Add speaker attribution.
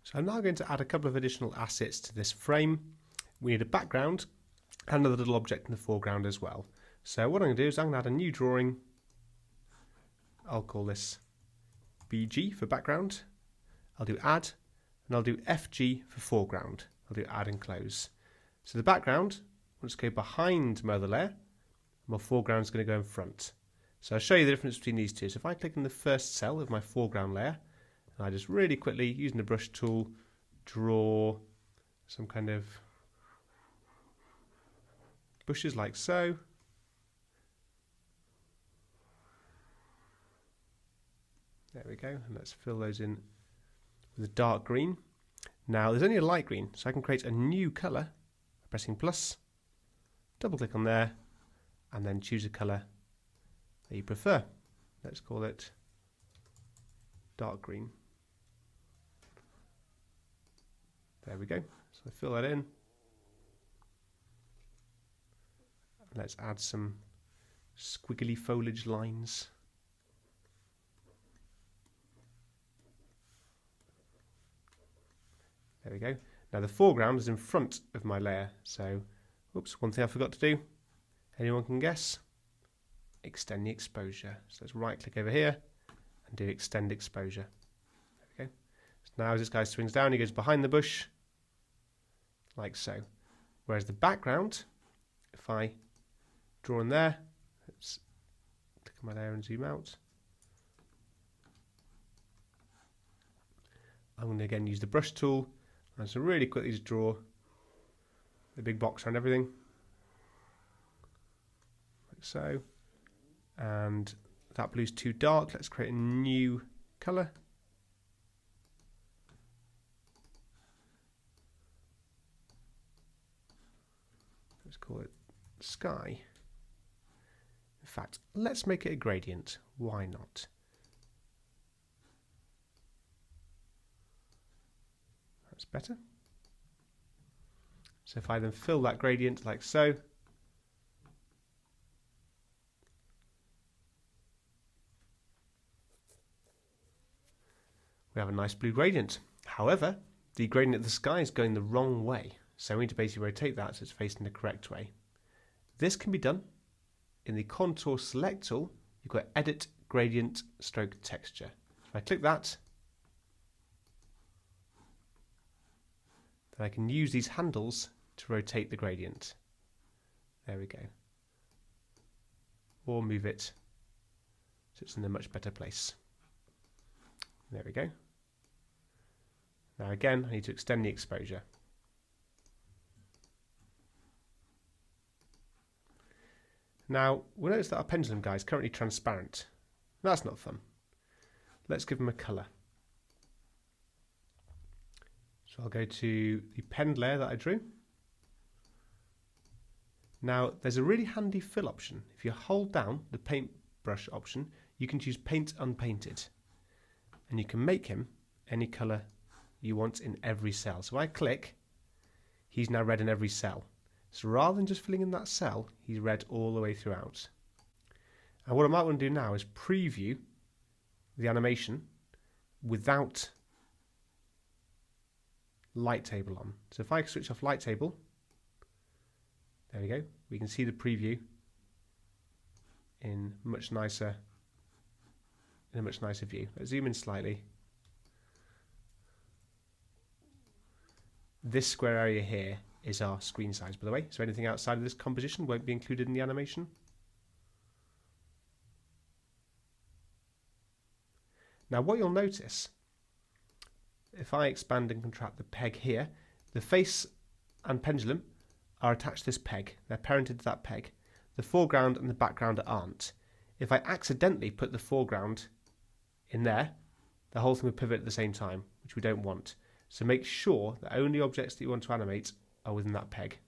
Speaker 1: So I'm now going to add a couple of additional assets to this frame. We need a background and another little object in the foreground as well. So what I'm going to do is I'm going to add a new drawing. I'll call this BG for background. I'll do add, and I'll do FG for foreground. I'll do add and close. So the background, we'll just go behind my other layer. My foreground is going to go in front. So I'll show you the difference between these two. So if I click in the first cell of my foreground layer, and I just really quickly, using the brush tool, draw some kind of bushes like so. There we go, and let's fill those in with a dark green. Now there's only a light green, so I can create a new colour by pressing plus, double click on there, and then choose a colour that you prefer. Let's call it dark green. There we go. So I fill that in. Let's add some squiggly foliage lines. There we go. Now the foreground is in front of my layer. So, oops, one thing I forgot to do. Anyone can guess? Extend the exposure. So let's right click over here and do extend exposure. There we go. So now as this guy swings down, he goes behind the bush, like so. Whereas the background, if I draw in there, let's click on my layer and zoom out. I'm going to again use the brush tool and so really quickly just draw the big box around everything, like so. And that blue's too dark. Let's create a new colour. Let's call it sky. In fact, let's make it a gradient. Why not? That's better. So if I then fill that gradient like so, we have a nice blue gradient. However, the gradient of the sky is going the wrong way. So we need to basically rotate that so it's facing the correct way. This can be done in the contour select tool. You've got edit gradient stroke texture. If I click that, then I can use these handles to rotate the gradient. There we go. Or move it so it's in a much better place. There we go. Now again, I need to extend the exposure. Now, we'll notice that our pendulum guy is currently transparent. That's not fun. Let's give him a colour. So I'll go to the pen layer that I drew. Now, there's a really handy fill option. If you hold down the paintbrush option, you can choose paint unpainted. And you can make him any colour you want in every cell. So I click, he's now red in every cell. So rather than just filling in that cell, he's red all the way throughout. And what I might want to do now is preview the animation without light table on. So if I switch off light table, there we go, we can see the preview in a much nicer view. Let's zoom in slightly. This square area here is our screen size, by the way, so anything outside of this composition won't be included in the animation. Now what you'll notice, if I expand and contract the peg here, the face and pendulum are attached to this peg. They're parented to that peg. The foreground and the background aren't. If I accidentally put the foreground in there, the whole thing will pivot at the same time, which we don't want. So make sure that only objects that you want to animate are within that peg.